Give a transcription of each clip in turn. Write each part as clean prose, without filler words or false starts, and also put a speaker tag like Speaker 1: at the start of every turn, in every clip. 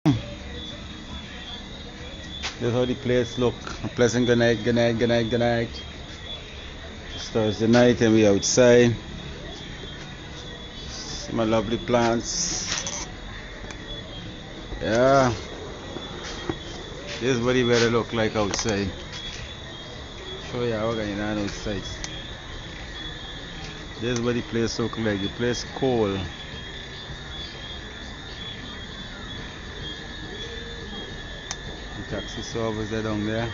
Speaker 1: This is how the place look. A pleasant good night, good night, good night, good night. It's Thursday night and we outside. See my lovely plants. Yeah. This is what the weather look like outside. Show you how going on outside. This is what the place look like. The place cold. The taxi service are down there.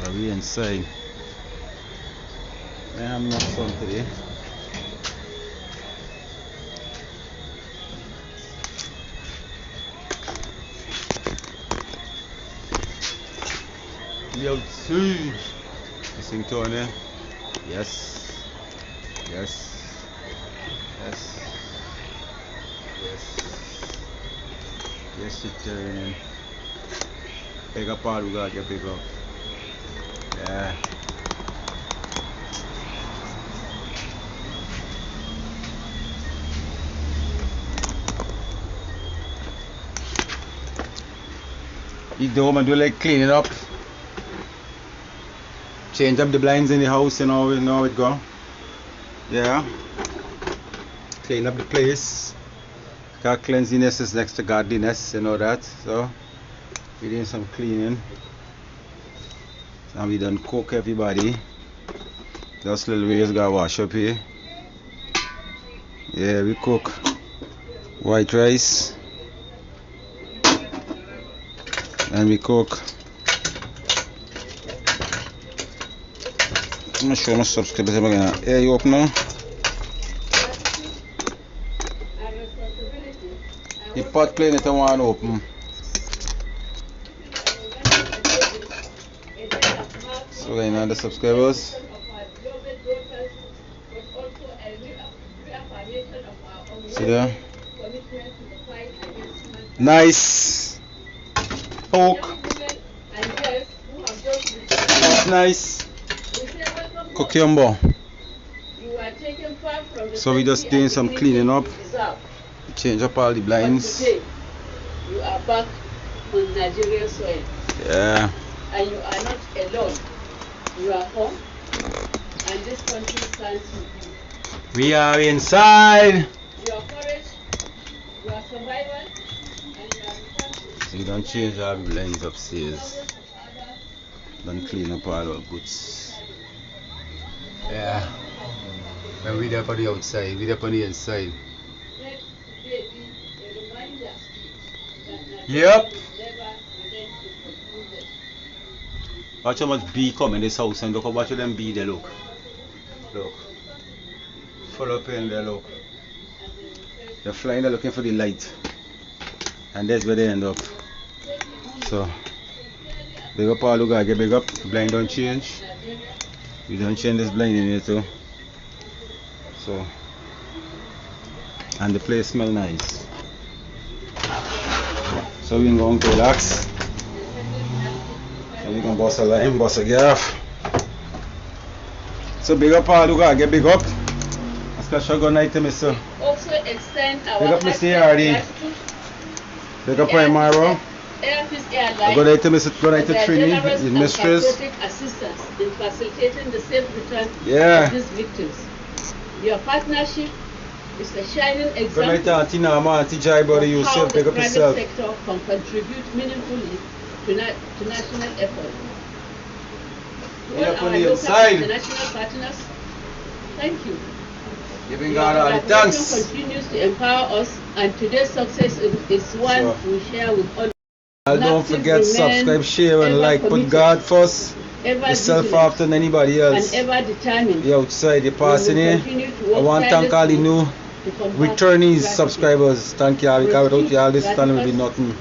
Speaker 1: But we inside. I have no sun today. We outside. You sing Tony? Yes. Yes. Yes. Yes. Yes, it's turning. Pick up all we got to pick up. Yeah. You do man do like cleaning up. Change up the blinds in the house, you know how it go. Yeah. Clean up the place. Got cleanliness is next to godliness, you know that. So we doing some cleaning. And we done cook everybody. Just little ways gotta wash up here. Yeah, we cook white rice. And we cook. I'm not sure my subscribers are gonna air you up now. The pot clean it I want open. So you know the subscribers. See there? Nice. Pork. That's nice. Cucumber. So we just doing some cleaning up. Change up all the blinds.
Speaker 2: You are back on Nigerian soil.
Speaker 1: Yeah.
Speaker 2: And you are not alone. You are home. And this country stands with you.
Speaker 1: We are inside.
Speaker 2: Your courage, your survival, and your responsibility.
Speaker 1: So you don't change all the blinds upstairs. Don't clean up all our goods. Yeah. And we there on the outside, we there on the inside. Yep. Watch how much bee come in this house and look how much of them bee they look. Look. Full up in there, look. They're flying, they're looking for the light. And that's where they end up. So big up all who gotta get big up. Blind don't change. We don't change this blind in here too. So and the place smell nice. So we can go and relax. And we can bust a lime, bust a gaff. So big up all who gotta get big up. A special good night to Mr.
Speaker 2: Also extend our
Speaker 1: Big up Mr. Hardy. Big up Primaro. Good night to Mr. Good night to Trini, his mistress.
Speaker 2: Assistance in facilitating the safe return
Speaker 1: Yeah.
Speaker 2: of these victims. Your partnership is a shining
Speaker 1: Good
Speaker 2: example
Speaker 1: night to Auntie Nama, Auntie Jai, brother
Speaker 2: of how
Speaker 1: yourself.
Speaker 2: the
Speaker 1: Big up
Speaker 2: private
Speaker 1: yourself.
Speaker 2: sector can contribute meaningfully to national effort. To
Speaker 1: Yeah,
Speaker 2: all
Speaker 1: put
Speaker 2: our
Speaker 1: it
Speaker 2: local
Speaker 1: inside.
Speaker 2: and international partners, thank you.
Speaker 1: Giving
Speaker 2: Your
Speaker 1: God all the
Speaker 2: collaboration
Speaker 1: thanks.
Speaker 2: continues to empower us, and today's success is one
Speaker 1: So,
Speaker 2: we share with all.
Speaker 1: And don't forget, subscribe, share, and
Speaker 2: ever
Speaker 1: like. Put
Speaker 2: committed,
Speaker 1: God first,
Speaker 2: ever
Speaker 1: yourself
Speaker 2: vigilant,
Speaker 1: after anybody else.
Speaker 2: and ever determined.
Speaker 1: Be outside, you're
Speaker 2: We
Speaker 1: passing
Speaker 2: will
Speaker 1: here.
Speaker 2: continue to work
Speaker 1: I want to thank all the new
Speaker 2: tirelessly to combat
Speaker 1: returnees,
Speaker 2: trafficking,
Speaker 1: subscribers. Thank you, because without you all this stand will be nothing.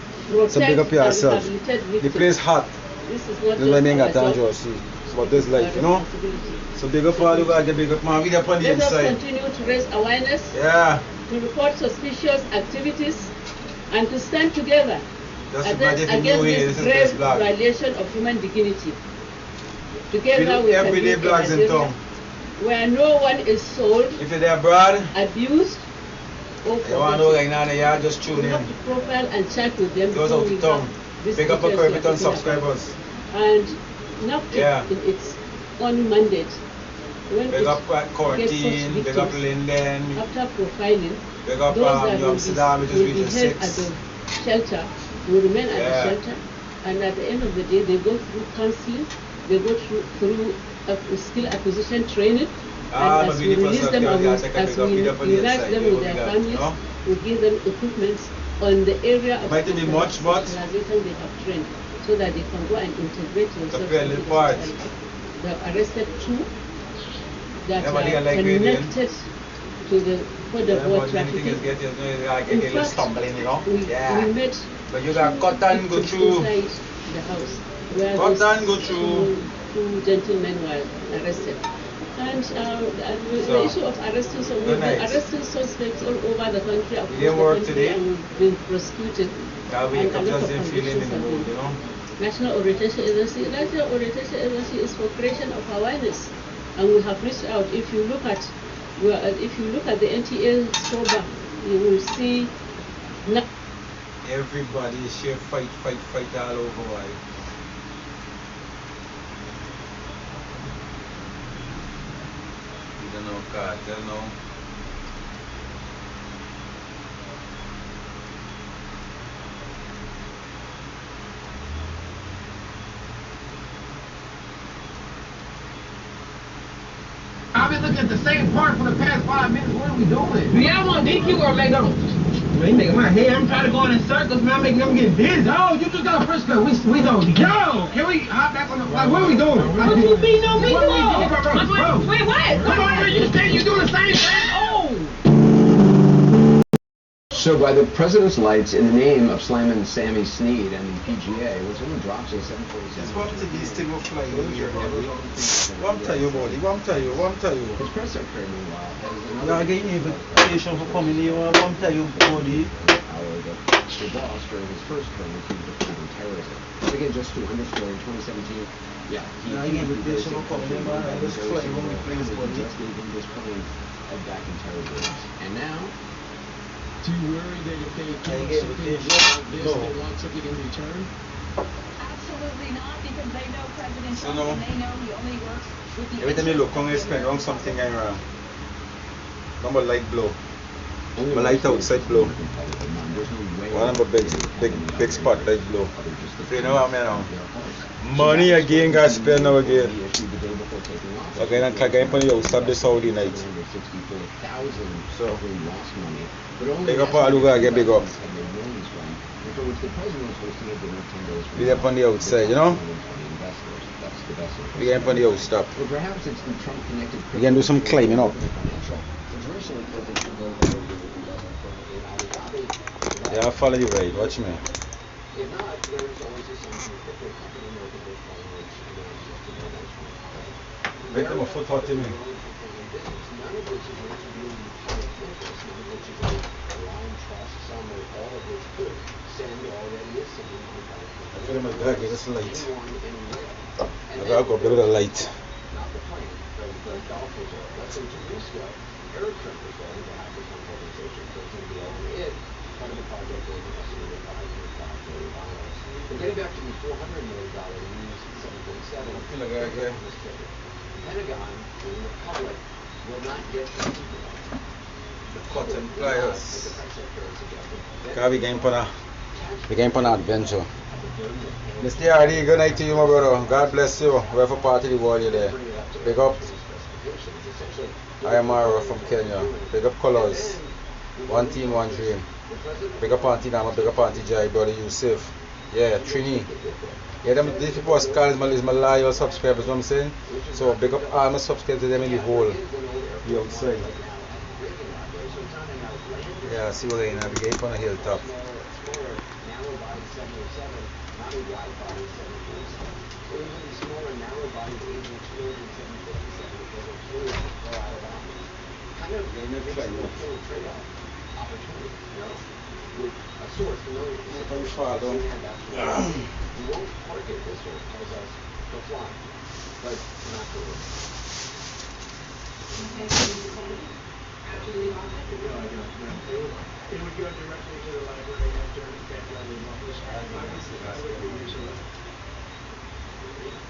Speaker 1: So big up
Speaker 2: protect
Speaker 1: yourself.
Speaker 2: and rehabilitate
Speaker 1: The
Speaker 2: victims.
Speaker 1: place hot.
Speaker 2: This is what
Speaker 1: This is why I
Speaker 2: our
Speaker 1: got
Speaker 2: job
Speaker 1: dangerous. See, it's about this life, you know.
Speaker 2: responsibility.
Speaker 1: So big up all you guys, get big up, man. We there on the
Speaker 2: Let us
Speaker 1: inside.
Speaker 2: continue to raise awareness,
Speaker 1: Yeah.
Speaker 2: to report suspicious activities, and to stand together
Speaker 1: Just
Speaker 2: against
Speaker 1: imagine the new way.
Speaker 2: this
Speaker 1: This is
Speaker 2: grave
Speaker 1: this blog.
Speaker 2: violation of human dignity.
Speaker 1: We
Speaker 2: Together
Speaker 1: do
Speaker 2: we can
Speaker 1: everyday
Speaker 2: build a
Speaker 1: blogs in
Speaker 2: Nigeria
Speaker 1: town.
Speaker 2: where no one is sold,
Speaker 1: If you're there abroad,
Speaker 2: abused, all
Speaker 1: You want to know right now, you just
Speaker 2: we
Speaker 1: tune in.
Speaker 2: have to profile and chat with them.
Speaker 1: Goes
Speaker 2: before
Speaker 1: out
Speaker 2: we
Speaker 1: to town.
Speaker 2: have these
Speaker 1: Pick up a
Speaker 2: details we are
Speaker 1: Curviton
Speaker 2: talking about.
Speaker 1: subscribers.
Speaker 2: And NAPTIP
Speaker 1: Yeah.
Speaker 2: in its own mandate. When
Speaker 1: Big
Speaker 2: it
Speaker 1: up
Speaker 2: gets such
Speaker 1: Corteen, big up
Speaker 2: victims,
Speaker 1: Linden,
Speaker 2: after profiling,
Speaker 1: big up
Speaker 2: those that
Speaker 1: New
Speaker 2: will
Speaker 1: Amsterdam, which is
Speaker 2: be
Speaker 1: Region
Speaker 2: held at
Speaker 1: 6.
Speaker 2: the shelter will remain at
Speaker 1: Yeah.
Speaker 2: the shelter, and at the end of the day, they go through counseling, they go through skill acquisition training, and as we release them, and as we unite them with their families, we give them equipment on the area of
Speaker 1: Might it be much, but
Speaker 2: specialization they have trained, so that they can go and integrate themselves
Speaker 1: fair
Speaker 2: into
Speaker 1: little
Speaker 2: the
Speaker 1: part.
Speaker 2: society. They have arrested 2 that
Speaker 1: Nobody
Speaker 2: are
Speaker 1: like gradient.
Speaker 2: connected to the Code of War
Speaker 1: anything is
Speaker 2: trafficking.
Speaker 1: getting like
Speaker 2: In
Speaker 1: a little
Speaker 2: fact,
Speaker 1: stumbling, you know?
Speaker 2: we met
Speaker 1: But you got cut and go
Speaker 2: victims
Speaker 1: through.
Speaker 2: inside the house where
Speaker 1: Cut
Speaker 2: these
Speaker 1: and go through.
Speaker 2: two gentlemen were arrested. And the
Speaker 1: So,
Speaker 2: issue of arresting, so we've
Speaker 1: good
Speaker 2: been
Speaker 1: night.
Speaker 2: arresting suspects all over the country, across
Speaker 1: didn't
Speaker 2: the
Speaker 1: work
Speaker 2: country,
Speaker 1: today?
Speaker 2: and we've been prosecuted.
Speaker 1: That we
Speaker 2: And a
Speaker 1: come
Speaker 2: lot
Speaker 1: just
Speaker 2: of
Speaker 1: in feeling in
Speaker 2: convictions
Speaker 1: the
Speaker 2: have
Speaker 1: mood,
Speaker 2: been.
Speaker 1: you know?
Speaker 2: National Orientation Agency. National Orientation Agency is for creation of awareness, and we have reached out. If you look at the NTA SOBA, you will see.
Speaker 1: Everybody is here fight all over why. You don't know cartel now.
Speaker 3: I've been looking at the same part for the past 5 minutes. What are we doing?
Speaker 4: Do y'all want DQ or McDonald's?
Speaker 3: Man, you making my head. I'm trying to go in circles, man. I'm making them get dizzy. Oh, you just got a first cut. We don't. Yo, can we hop back on the? Like, what are we doing?
Speaker 4: What you beating on me
Speaker 3: What are we
Speaker 4: for?
Speaker 3: doing, bro?
Speaker 4: Wait, what?
Speaker 3: Come on, man. You say you doing the same thing?
Speaker 4: Oh!
Speaker 5: So by the president's lights, in the name of slamming Sammy Snead and the PGA, which only drops at 747.
Speaker 1: Just one to these things will fly over here. One tell you, buddy. One tell you.
Speaker 5: His press secretary, meanwhile, has
Speaker 1: You
Speaker 5: another
Speaker 1: are getting invitation for coming here. One tell you, buddy.
Speaker 5: hour that the boss during his first term accused of fighting terrorism. But again, just to underscore, in 2017, he
Speaker 1: gave invitation for coming here, man. I just fly when we play
Speaker 5: because
Speaker 1: buddy.
Speaker 5: he just gave him this plane of backing terrorism. And now,
Speaker 6: Do you worry that if they
Speaker 1: I
Speaker 6: give
Speaker 1: gave
Speaker 6: something
Speaker 1: it
Speaker 6: like this,
Speaker 1: no.
Speaker 6: they want something in return?
Speaker 7: Absolutely not, because they know President
Speaker 1: So
Speaker 7: Trump
Speaker 1: no.
Speaker 7: and they know he only works with the
Speaker 1: Every time you look on
Speaker 7: interests
Speaker 1: his pen,
Speaker 7: of
Speaker 1: wrong
Speaker 7: the
Speaker 1: something going
Speaker 7: American
Speaker 1: wrong. Number light blow.
Speaker 5: only
Speaker 1: My light outside blow.
Speaker 5: There's no way
Speaker 1: One number big spot light blow. So you know what I mean now? Money again got spent now again. Okay, then again for you stop the Saudi night. So big up all who gotta get big up. Be up on the outside, you know? Be up on the out stop.
Speaker 5: Well, perhaps it's the Trump connected.
Speaker 1: We can do some climbing up. Yeah, I'll follow you right, watch me.
Speaker 5: If not, there's always this assumption that the company American based followers and then just to know that's right.
Speaker 1: Wait till my foot hot to me.
Speaker 5: None of which is going to be public interest, none of which is going to align trust, some or all of which could send already is sending
Speaker 1: I feel my back, it's light.
Speaker 5: anyone anywhere.
Speaker 1: I gotta go build a light.
Speaker 5: Not the plane, but the golf resort. Less than 2 weeks ago, Eric Trump was going to have this organization built into it, part of the project was estimated at $5.5 million. But getting back to the $400 million used 747,
Speaker 1: feel like I get-
Speaker 5: the Pentagon, to the public, will not get the details.
Speaker 1: The cotton pliers.
Speaker 5: As the press secretary suggested,
Speaker 1: Can we game for an adventure. Mr. Hardy, good night to you, my brother. God bless you. Wherever part of the world you're there. Big up. I am Mara from Kenya. Big up Colors. One team, one dream. Big up Auntie Nama, big up Auntie Jai, brother Yusuf. Yeah, Trini. Yeah, them these people is my loyal subscribers, you know what I'm saying? So big up all my subscribers to them in the whole. The outside. Yeah, see what I navigate on a hilltop.
Speaker 3: Absolutely not.
Speaker 8: It would go directly to the library after that level of office.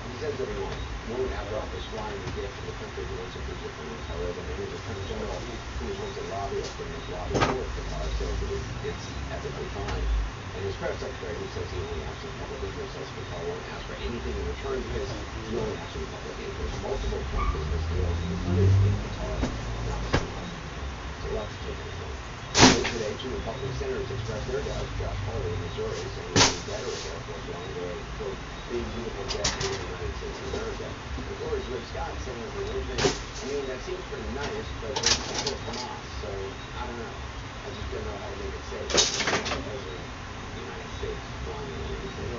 Speaker 5: He says that he won't have office flying a gift to the country who wants to do different. However, many of the Attorney General who wants to lobby up and lobby for Qatar says that it's ethically fine. And his press secretary, who says he only acts in public interest, says Qatar won't ask for anything in return because he only acts in public interest. Multiple Trump business deals included in Qatar, not Qatar. So let's take it from. Today, two Republican senators expressed their doubts. Josh Hawley in Missouri saying it would be better if Air Force One were a quote big beautiful jet in the United States of America. And Florida's Rick Scott saying that the arrangement, I mean, that seems pretty nice, but it's still Hamas, so I don't know. I just don't know how to make it safe. The President of the United States flying in anything.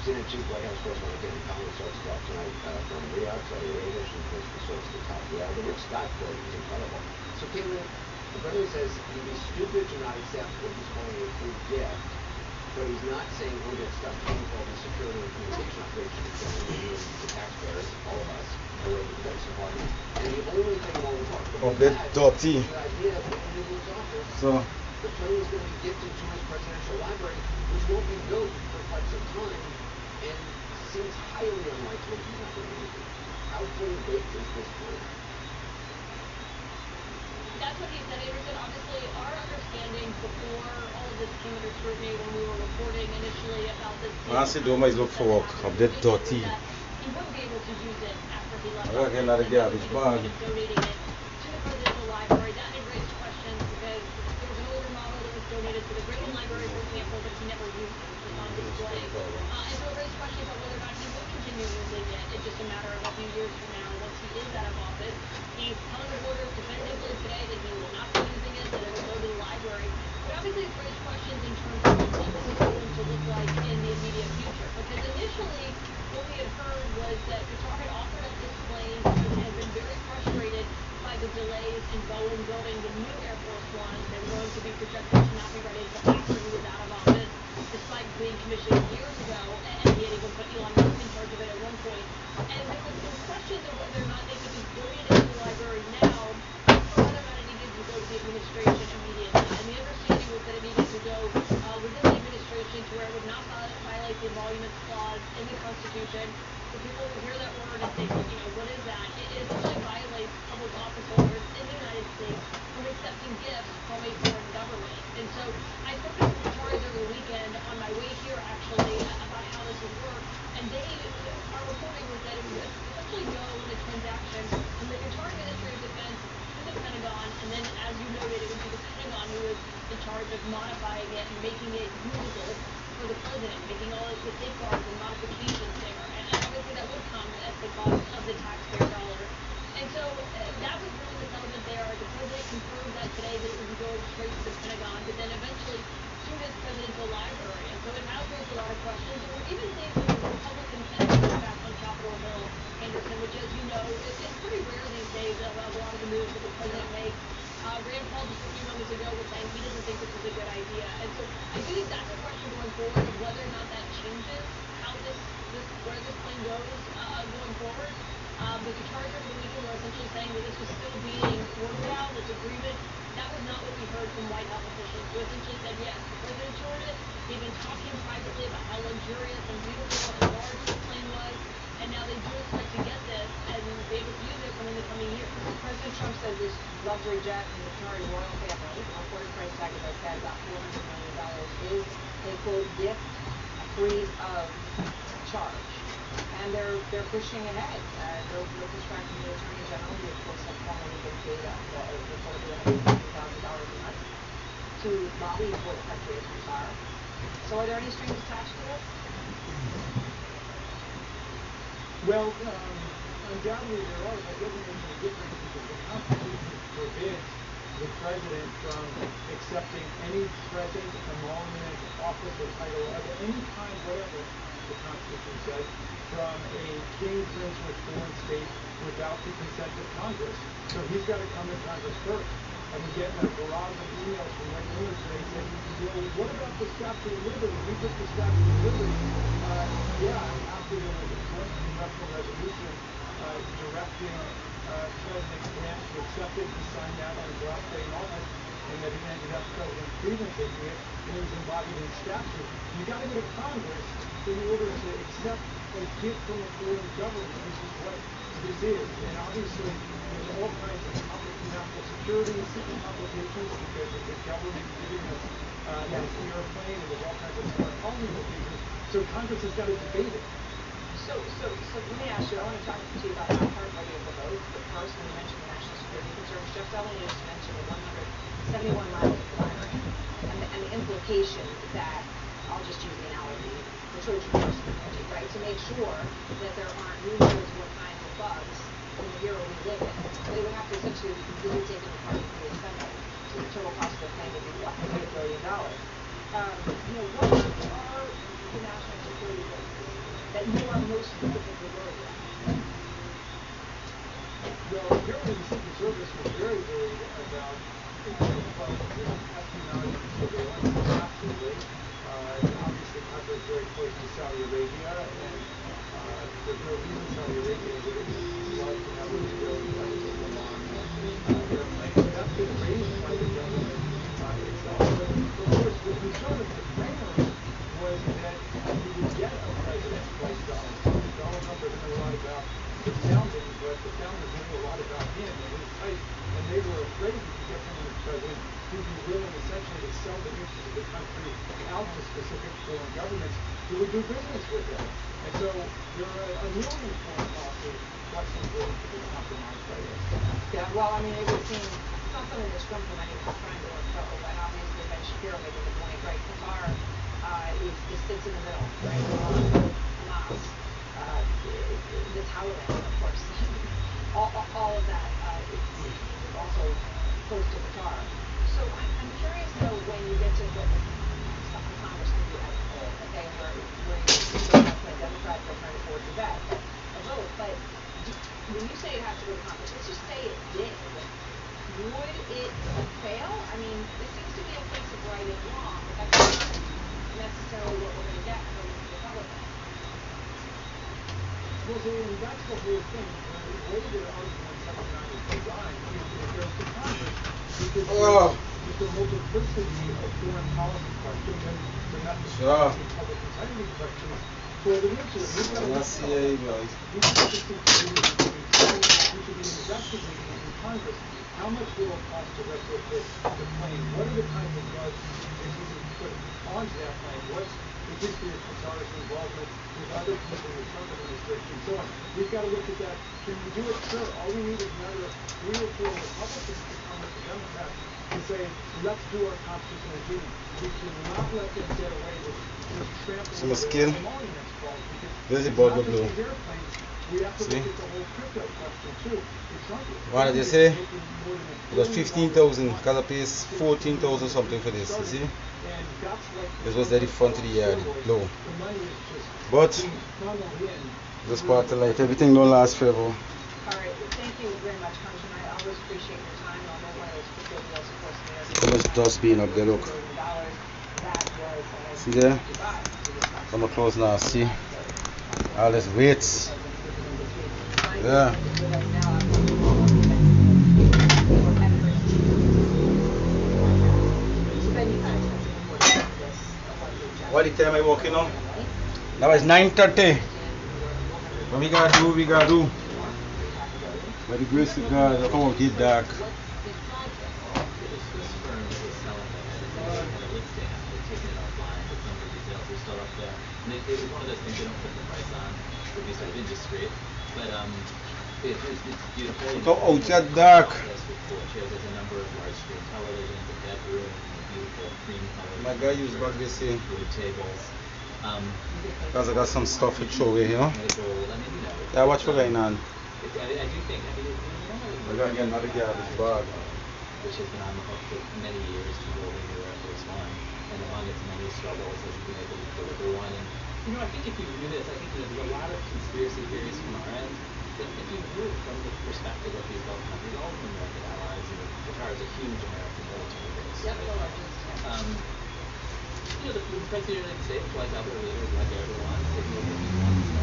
Speaker 5: Senate Chief White House correspondent Kevin Collins starts talk tonight from Riyadh, Saudi Arabia. She posts the source to top the hour. The Rick Scott quote is incredible. So, Caitlin, the president says he'd be stupid to not accept what he's calling a free gift, but he's not saying we'll get stuck paying for all the security and communication upgrades that the taxpayers, all of us, away with the Defense Department. And the only thing wrong with
Speaker 1: Complete dirty.
Speaker 5: the idea of when he moves office,
Speaker 1: So,
Speaker 5: the plane is going to be gifted to his presidential library, which won't be built for quite some time, and seems highly unlikely he's not going to use it. How fully baked is this plan?
Speaker 7: That's what he said, Anderson. Obviously, our understanding before all of this came under scrutiny, when we were reporting initially about this,
Speaker 1: honestly, don't always look for work. A bit dirty.
Speaker 7: he wouldn't be able to use it after he left.
Speaker 1: I gotta get another garbage bag.
Speaker 7: Donating it to the presidential library. That had raised questions because there was an older model that was donated to the Reagan Library, for example, but he never used it. It was on display. And so it raised questions about whether or not he would continue using it. It's just a matter of a few years from now, once he is out of office. He's telling reporters definitively today that he will not be using it, that it will go to the library. But obviously it's raised questions in terms of what this is going to look like in the immediate future. Because initially, what we had heard was that Qatar had offered up this plane and had been very frustrated by the delays in Boeing building the new Air Force One. They were going to be projected to not be ready until after he was out of office, despite being commissioned years ago, and he had even put Elon Musk in charge of it at one point. And there was some questions of whether or not they could be donated to the library now, or whether or not it needed to go to the administration immediately. And the understanding was that it needed to go within the administration to where it would not violate the emoluments clause in the Constitution. So people will hear that word and think, what is that? It essentially violates public office holders in the United States from accepting gifts from a foreign government. And so I spoke to some Qataris over the weekend on my way here, actually, about how this would work. And our reporting was that it would essentially go in a transaction from the Qatar Ministry of Defense to the Pentagon, and then, as you noted, it would be the Pentagon who was in charge of modifying it and making it usable for the president, making all of the safeguards and modifications there. And obviously that would come at the cost of the taxpayer dollars. And so that was really the settlement there. The president confirmed that today, that it would go straight to the Pentagon, but then eventually to his presidential library. And so it has raised a lot of questions. And we're even seeing some of the Republican senators back on Capitol Hill, Anderson, which, as you know, is pretty rare these days of a lot of the moves that the president makes. Rand Paul just a few moments ago was saying he doesn't think this is a good idea. And so I do think that's a question going forward of whether or not that changes how where this plane goes going forward. The Qataris over the weekend were essentially saying that this was still being worked out, this agreement. That was not what we heard from White House officials, who essentially said, yes, the president toured it. They've been talking privately about how luxurious and beautiful and large the plane was, and now they do expect to get this and be able to use it in the coming years.
Speaker 4: President Trump said this luxury jet in the Qatari royal family, the reported price tag, as I said, about $400 million, is a quote gift free of charge. And they're pushing ahead. No distracting the Attorney General, who of course had formerly been paid reportedly $150,000 a month to lobby for the country of Qatar. So are there any strings attached to this?
Speaker 8: Well, undoubtedly there are, but that doesn't make any difference because the Constitution forbids the president from accepting any present, emolument, office, or title of any kind, whatever the Constitution says, from a king, prince, or foreign state without the consent of Congress. So he's got to come to Congress first. And we get a barrage of emails from regulators today saying, well, what about the Statue of Liberty? We took the Statue of Liberty. After there was a joint congressional resolution directing President Grant to accept it. He signed that on his last day in office, and that he ended up President Cleveland taking it, and it was embodied in statute. You got to go to Congress in order to accept a gift from a foreign government, which is what this is. And obviously, there's all kinds of national security complications because of the government giving us this airplane, and there's all kinds of foreign policy implications. So Congress has got to debate it.
Speaker 4: So let me ask you, I want to talk to you about that part of the vote, but first, when you mentioned the national security concerns, Jeff Zeleny just mentioned the 171 miles of firing and the implications that, I'll just use the analogy, the Trojan horse analogy, right, to make sure that there aren't who knows what kinds of bugs in the era we live in. They would have to essentially be completely taken apart and reassembled. So the total cost of the plane would be what, $1 billion. What are the national security risks that you are most specifically worried about?
Speaker 8: Well, apparently the Secret Service was very worried about espionage and surveillance, absolutely. Obviously, Qatar is very close to Saudi Arabia, and there's no reason Saudi Arabia would love to have those failed airplanes. That's been raised by the government itself. But of course, the concern of the framers was that you would get a president like Donald Trump. Donald Trump doesn't know a lot about the founding, but the founders knew a lot about him and his type, and they were afraid if you get someone as president who'd be willing essentially to sell the interests of the country out to specific foreign governments who would do business with them. And so there are a million foreign policy questions waiting to be compromised by this.
Speaker 4: Yeah, well, I mean, it would seem it's not something that's come from any trying to work out, and obviously Ben Shapiro making the point, right? Qatar sits in the middle, right? Hamas, the Taliban, of course. all of that is also close to Qatar. So I'm curious, though, when you get to what Congress can do as a whole, okay, where you have Democrats are trying to force a vote, but when you say it has to go to Congress, let's just say it did. Would it fail? I mean, this seems to be a case of right and wrong, but that's not necessarily what we're going to get from Republicans.
Speaker 8: Well, that's the whole thing. The way that Article 179 is designed is that it goes to Congress because there's a multiplicity of foreign policy questions and domestic public integrity questions. So the answer is we've got to we should be investigating in Congress how much will it cost to retrofit the plane? What are the kinds of bugs that you can put onto that plane? What's the history of Qatar's involvement with other people in the Trump administration and so on? We've got to look at that. Can we do it? Sure. All we need is another 3 or 4 Republicans to come with the Democrats to say, let's do our constitutional duty. We cannot let them get away with just trampling over the monuments clause because
Speaker 1: there's a bubble blue.
Speaker 8: We have to look at the whole crypto question too.
Speaker 1: What did they say? It was 15,000. Qatar pays 14,000 something for this. You see? This was at the front of the yard, low. But this part of life, everything don't last forever.
Speaker 4: All right, thank you very much, Congressman. I always appreciate your time. I'll know one of those crypto deals, of course.
Speaker 1: How much dust being up there, look. See there? Come up close now, see? All this weights. Yeah. What the time I walking on? Now it's 9:30. What we gotta do, By the grace of God, I'll come out get dark.
Speaker 9: It was one of those things they don't put the price on. It would be sort of indiscreet. But it's beautiful.
Speaker 1: Look how out that dark.
Speaker 9: There's a number of large screen televisions, a bedroom, beautiful cream color.
Speaker 1: My guy used back this here.
Speaker 9: Wood tables.
Speaker 1: Because I got some stuff to show you, you know? Yeah, watch what's going on.
Speaker 9: I do think,
Speaker 1: I got another garbage bag.
Speaker 9: Which has been on the hook for many years to go over Air Force One, and among its many struggles has been able to deliver one. And I think if you view this, I think there's a lot of conspiracy theories from our end. But if you view it from the perspective of these Gulf countries, all of them American allies, and Qatar is a huge American military base.
Speaker 4: Yep,
Speaker 9: the President of the United States flies out their leaders like everyone, signals that he wants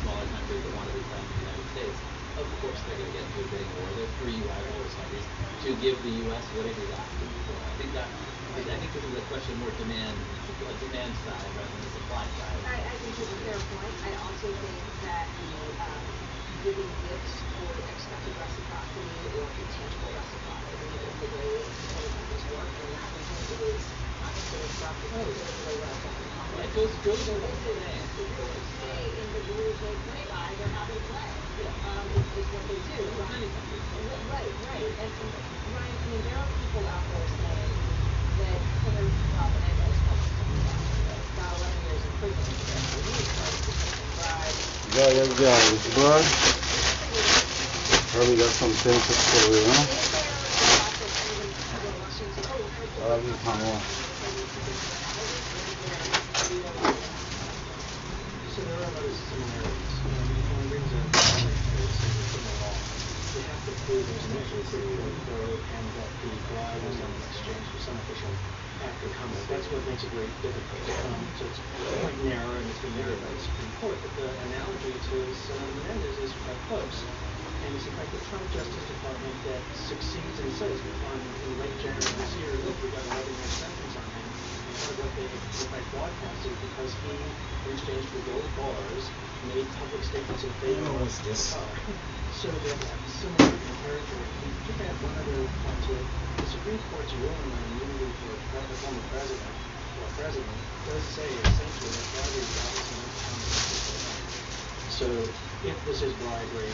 Speaker 9: smaller countries that want to be friends with the United States. of course they're going to get into a bidding war. They're free rival countries to give the U.S. whatever he's asking for. I think this is a question more demand side rather than the supply side.
Speaker 4: I think it's a fair point. I also think that the giving gifts for expected reciprocity or potential reciprocity is the way many countries work, and that region is not considered corrupt. It's considered the way we're
Speaker 9: It goes
Speaker 4: so this is stay in the rules they play by. They're happy to play. It's what they do. Right. And Ryan, I mean, there are people out there saying that Hillary Menendez got 11 years in prison for bribe.
Speaker 1: Bud. Probably got some things to say, huh? Come on.
Speaker 5: So there are other similarities. When it brings up criminal law, they have to prove there's an actual quid pro quo and that the bribe was done in exchange for some official act or conduct. That's what makes it very difficult. So it's quite narrow and it's been narrowed by the Supreme Court. But the analogy to Senator Menendez is quite close. And it's in fact the Trump Justice Department that succeeds and says in late January this year, look, we got 11 year sentence on him. And what they broadcasted because he, in exchange for gold bars, made public statements in favor of this. So that similar character. You can add one other point to it. The Supreme Court's ruling on immunity for the former president or president does say essentially that bribery is obviously unconstitutional. So if this is bribery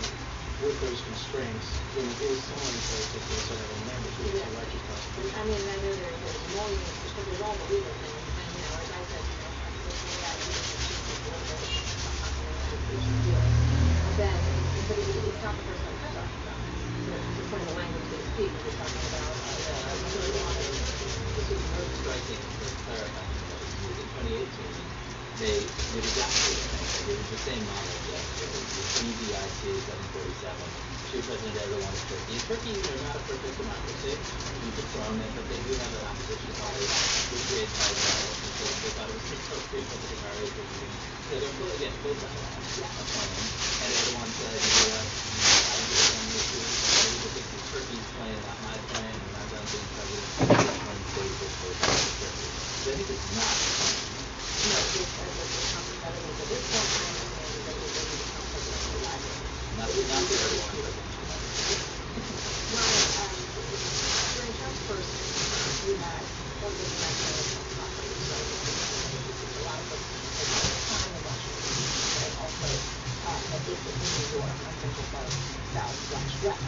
Speaker 5: with those constraints, then it is someone in place that will set a mandatory righteous prosecution.
Speaker 4: I mean, I know there's millions, because there's all the legal things, and as I said, then but it's not the first time we're talking about this. It's some of the language they speak when we're talking about
Speaker 9: This is most striking for clarifying. In 2018, they did exactly the same thing. It was the same model that the EDIC 747. President Erdogan of Turkey. In Turkey, they're not a perfect democracy. You could throw them in, but they do have an opposition party which creates high violence. They thought it was appropriate for the party to be. So they're both sides of and Erdogan said, I understand the issue. I think Turkey's playing, not my plan, and I'm done being president. I'm going to for Turkey. So I think it's not.
Speaker 4: No, it's competitive. At this point, I understand that they will become president of the library.
Speaker 9: Not the Erdogan.
Speaker 4: During Trump's first term, we had one of the national properties, so a lot of folks time in Washington, and also at least in New York, on Central Park, South/West.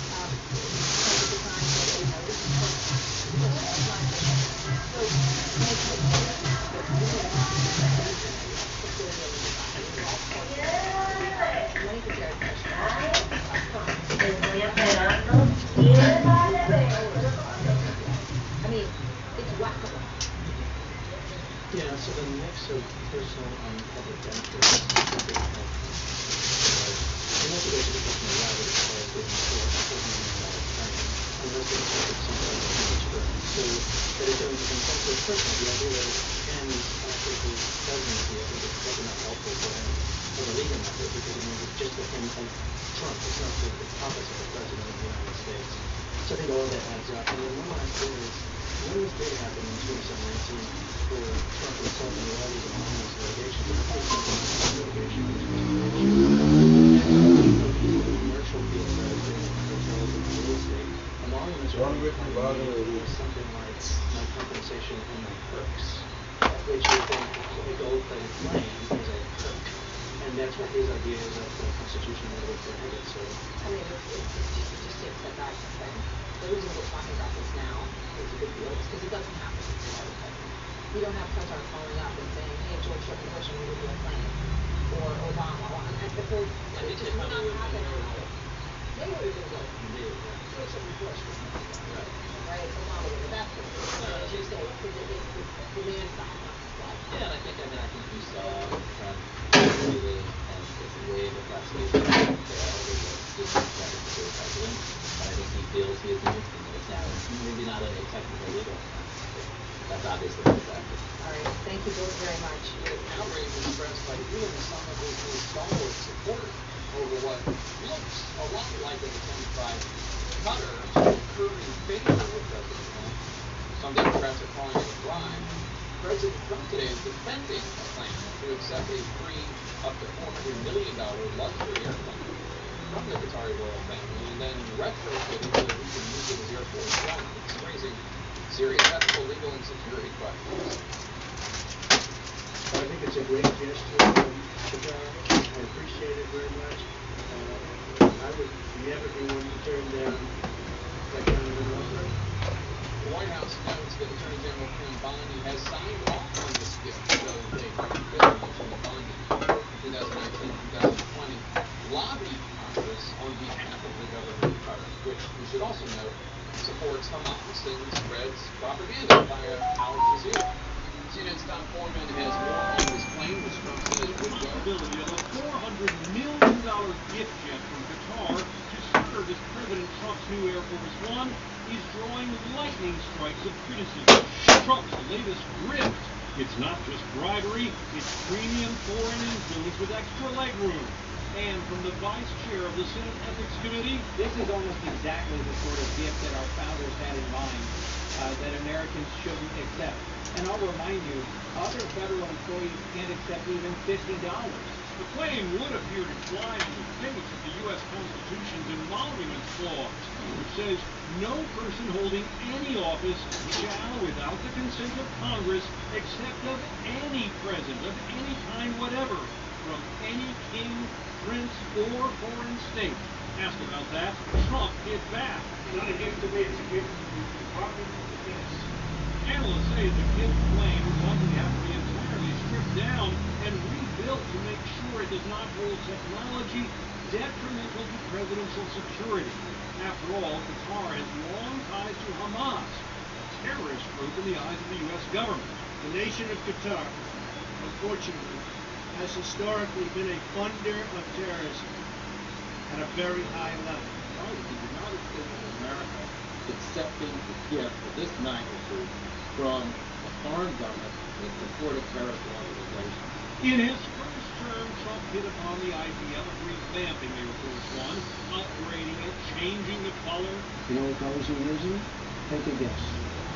Speaker 4: At the time, they noticed I mean, it's whackable.
Speaker 5: Yeah, so the mix of personal and public benefits and also goes to the question of whether it's like $4 million training, unless it's something insurance. So that it doesn't become so personal. The idea that it ends after the presidency, I think it's probably not helpful for him for the legal method because it means it's just the him and Trump. It's not the office of the president of the United States. So I think all of that adds up. And then one last thing is, when this did happen in 2019, for Trump himself and all these anonymous allegations, and I think litigation commercial field rather than hotels and real estate. Among them is something like my compensation and my perks, which you think a gold-plated plane is a perk. And that's what his idea is of the Constitution that would prohibit. So,
Speaker 4: I mean, it's just take a step back and say, the reason we're talking about this now is a big deal because it doesn't happen a lot of times. You don't have Qatar calling up and saying, hey, George W. Bush, I'm going to give you a plane. Or Obama. It just would not happen. They would have been good. George W. Bush was not good. Right? Obama would have. That's what it is. As you say, it's demand side, not supply side.
Speaker 9: Yeah, and I think you saw Trump really, and it's a wave of frustration there over the decision to be the president. And I think he feels he has moved from this now. Maybe not a technical legal. That's obviously the fact.
Speaker 4: All right. Thank you both very much.
Speaker 5: outrage expressed by even some of his stalwart supporters.
Speaker 10: over what looks a lot like an attempt by Qatar to curry favor with President Trump. Some Democrats are calling it a bribe. President Trump today is defending a plan to accept a free up to $400 million luxury airplane from the Qatari royal family and then retrofit it so that he can use it as Air Force One. It's raising serious ethical, legal, and security questions.
Speaker 8: I think it's a great gesture from Qatar. I appreciate it very much. I would never be one to turn down that kind of an offer.
Speaker 10: The White House announced that Attorney General Pam Bondi has signed off on this gift to the mentioned Bondi in 2019-2020 lobbied Congress on behalf of the government of Qatar, which we should also note supports Hamas and spreads propaganda via Al Jazeera. CNN's Tom Foreman has more on this plane, which Trump says would go.
Speaker 11: Possibility of a $400 million gift jet from Qatar to serve as President Trump's new Air Force One is drawing lightning strikes of criticism. Trump's latest grift. It's not just bribery, it's premium foreign influence with extra legroom. And from the vice chair of the Senate Ethics Committee,
Speaker 12: this is almost exactly the sort of gift that our founders had in mind that Americans shouldn't accept. And I'll remind you, other federal employees can't accept even $50.
Speaker 11: The plane would appear to fly in the face of the U.S. Constitution's Emoluments Clause, which says no person holding any office shall, without the consent of Congress, accept of any present of any kind whatever from any king, prince, or foreign state. Asked about that, Trump hit back.
Speaker 8: It's not a gift to me, it's a gift to the Department of Defense.
Speaker 11: Analysts say the gift plane would likely have to be entirely stripped down and rebuilt to make sure it does not hold technology detrimental to presidential security. After all, Qatar has long ties to Hamas, a terrorist group in the eyes of the U.S. government.
Speaker 8: The nation of Qatar, unfortunately, has historically been a funder of terrorism at a very high level.
Speaker 13: Why is the United States of America accepting a gift of this magnitude from a foreign government that supported terrorist organizations?
Speaker 11: In his first term, Trump hit upon the idea of revamping Air Force One, upgrading it, changing the color.
Speaker 8: You know what colors are using? Take a guess.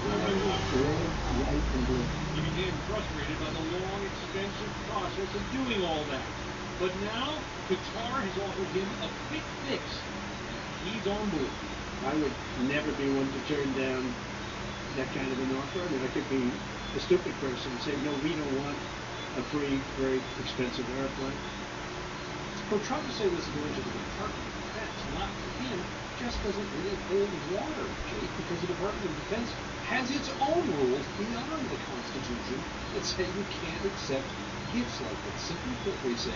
Speaker 8: Red, white, and blue.
Speaker 11: He became frustrated by the long, expensive process of doing all that. But now, Qatar has offered him a quick fix. He's on board.
Speaker 8: I would never be one to turn down that kind of an offer. I mean, I could be a stupid person and say, no, we don't want a free, very expensive airplane.
Speaker 10: For Trump to say this is going to the Department of Defense, not to him, just doesn't really hold water, Jake, because the Department of Defense has its own rules beyond the Constitution that say you can't accept gifts like this. Simply put, they say,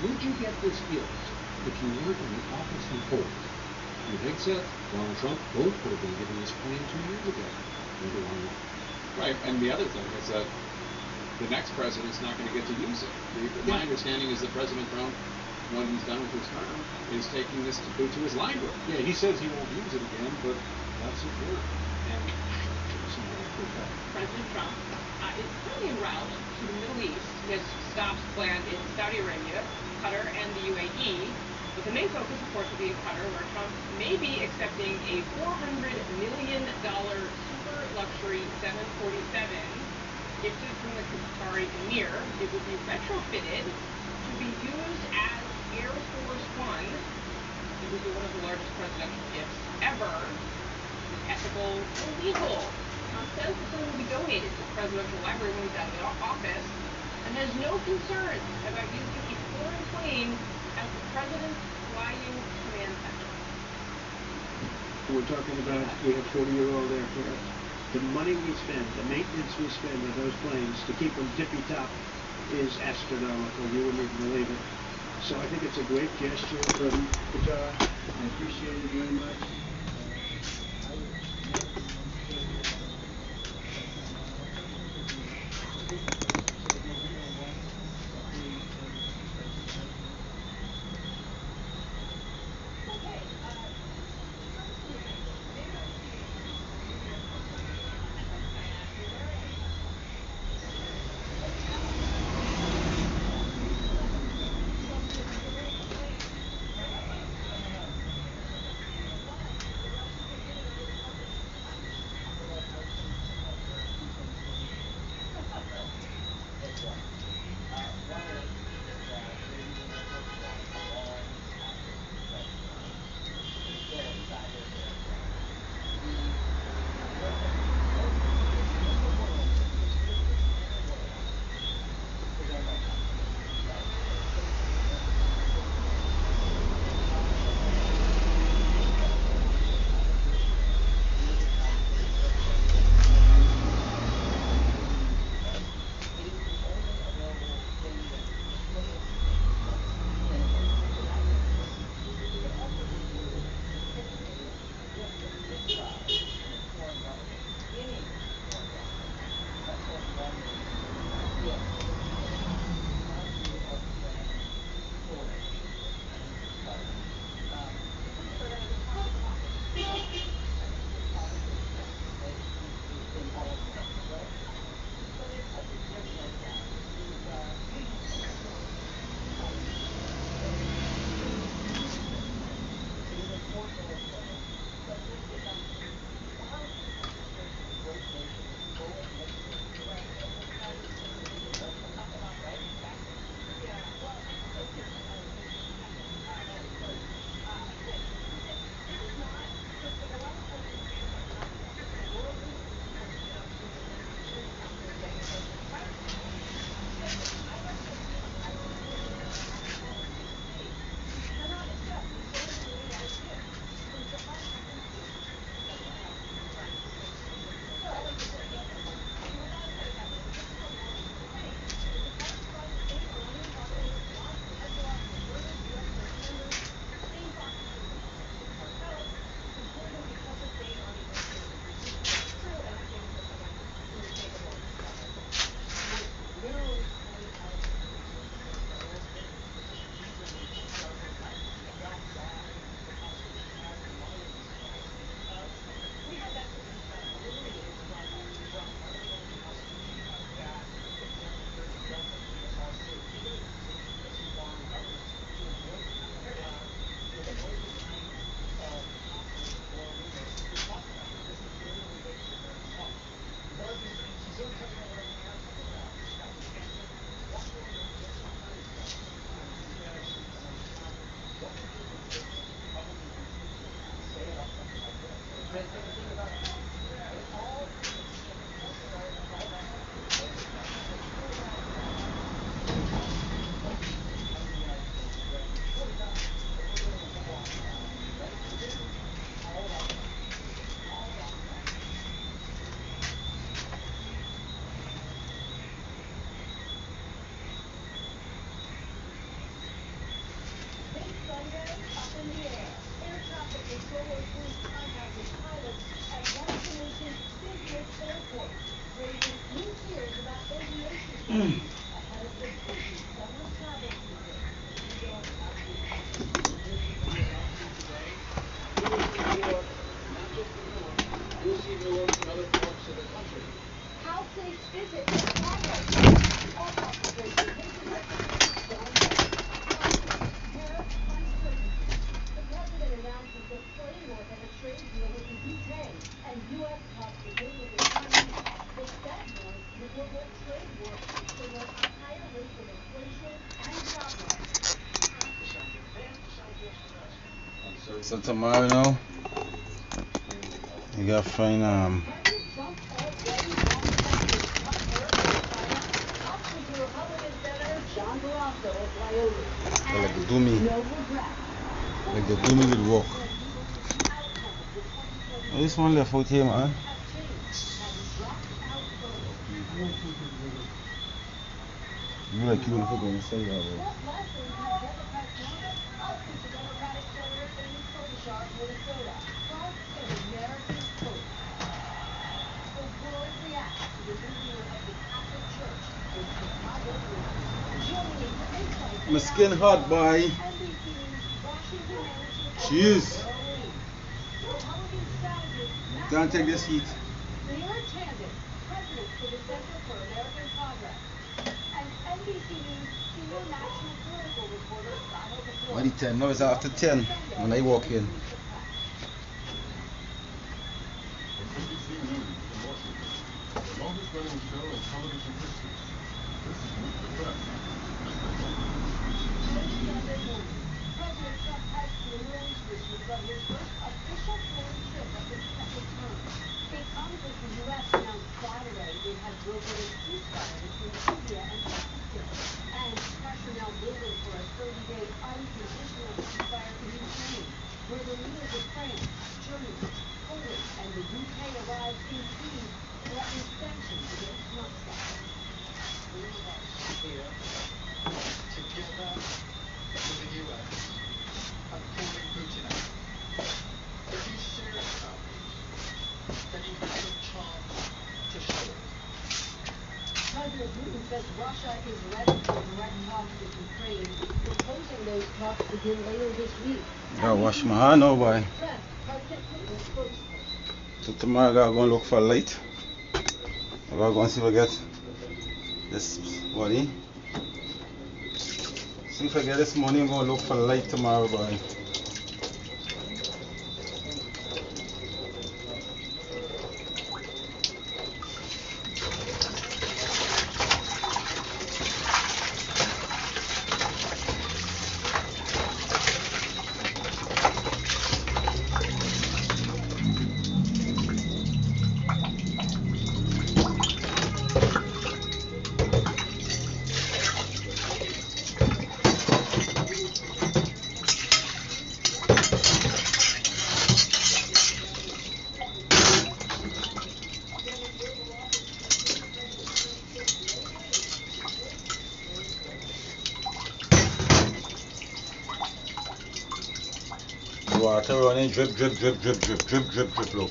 Speaker 10: would you get this gift if you weren't in the office you hold? You think so? Donald Trump both would have been given this plane 2 years ago. Neither one won. Right, and the other thing is that the next president's not going to get to use it. My understanding is that President Trump, when he's done with his term, is taking this to his library. Yeah, he says he won't use it again, but that's his word. And
Speaker 4: President Trump is currently en route to the Middle East. He has stops planned in Saudi Arabia, Qatar, and the UAE. But the main focus, of course, will be in Qatar, where Trump may be accepting a $400 million super luxury 747 gifted from the Qatari Emir. It will be retrofitted to be used as Air Force One. It will be one of the largest presidential gifts ever. It's ethical, illegal. Trump says the plane will be donated to the presidential library when he's out of the office, and has no concern about using a foreign plane as the president's flying command center.
Speaker 8: We're talking about, we have 40-year-old aircraft. The money we spend, the maintenance we spend on those planes to keep them tippy-top is astronomical. You wouldn't even believe it. So I think it's a great gesture from Qatar. I appreciate it very much.
Speaker 5: You'll see New York and other parts of the country.
Speaker 4: How safe is it to travel? All population The president announces the framework of a trade deal with the UK and U.S. cuts begin with the Chinese. The Fed warns the global trade war could signal a higher rate of inflation and job loss.
Speaker 1: So tomorrow now, you gotta find like the do me with work. Oh, this one left out here, man. You like you want to go inside that way. My skin hot, boy. Jeez. Can't take this heat. What is 10? No, it's after 10 when I walk in.
Speaker 4: President Putin says Russia is ready for direct talks with Ukraine, proposing those talks begin later this week.
Speaker 1: Gotta wash my hand now, boy. So tomorrow I gotta go and look for a light. I gotta go and see if I get this money. See if I get this money, I'm gonna look for a light tomorrow, boy. Water running, drip, drip, drip, drip, drip, drip, drip, drip, look.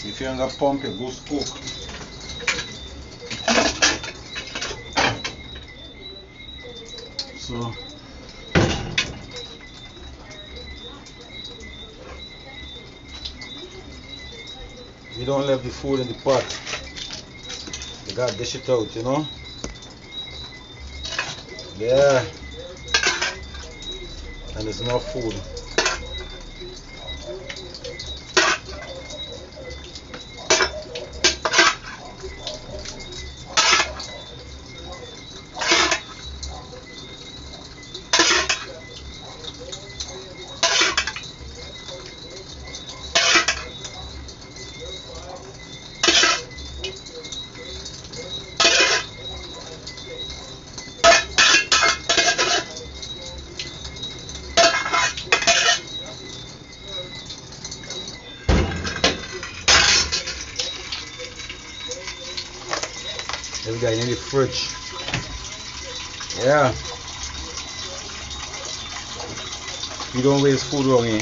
Speaker 1: If you ain't got pump, your goose cook. So you don't leave the food in the pot. You gotta dish it out, you know? Yeah. And there's enough food. This guy in the fridge. Yeah. You don't waste food wrong here.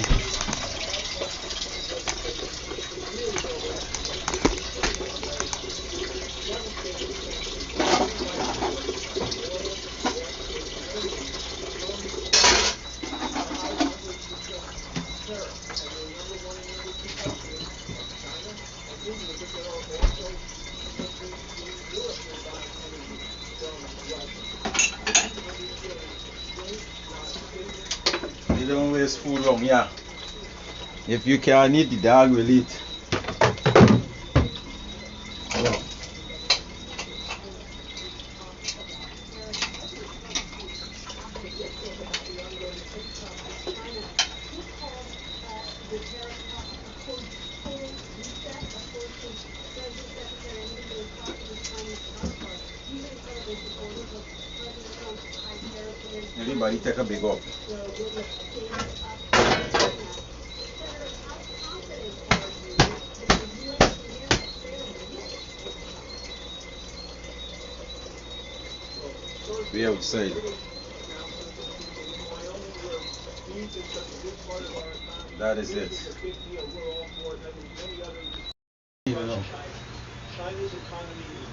Speaker 1: You don't waste food wrong, yeah. If you can't eat, the dog will eat. Yeah. Everybody take a big up. We outside. That is it.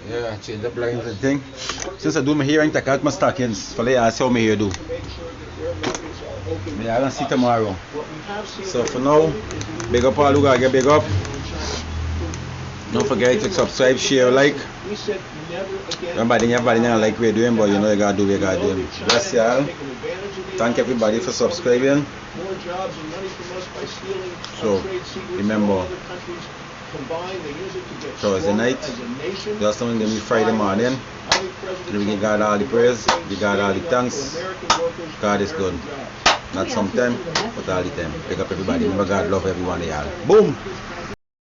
Speaker 1: Yeah, change the blinds and thing. Since I do my hair, I take out my stockings. For later, I see how my hair do. Yeah, I can see tomorrow. So for now, big up all who gotta get big up. Don't forget to subscribe, share, like. Everybody don't like what we're doing, but you know you gotta do what you gotta do. Bless y'all. Thank everybody for subscribing. So remember, Thursday night, just don't give me Friday morning. We give God all the praise, give God all the thanks. God is good. Not sometime, but all the time. Pick up everybody. Remember, God love everyone of y'all. Boom!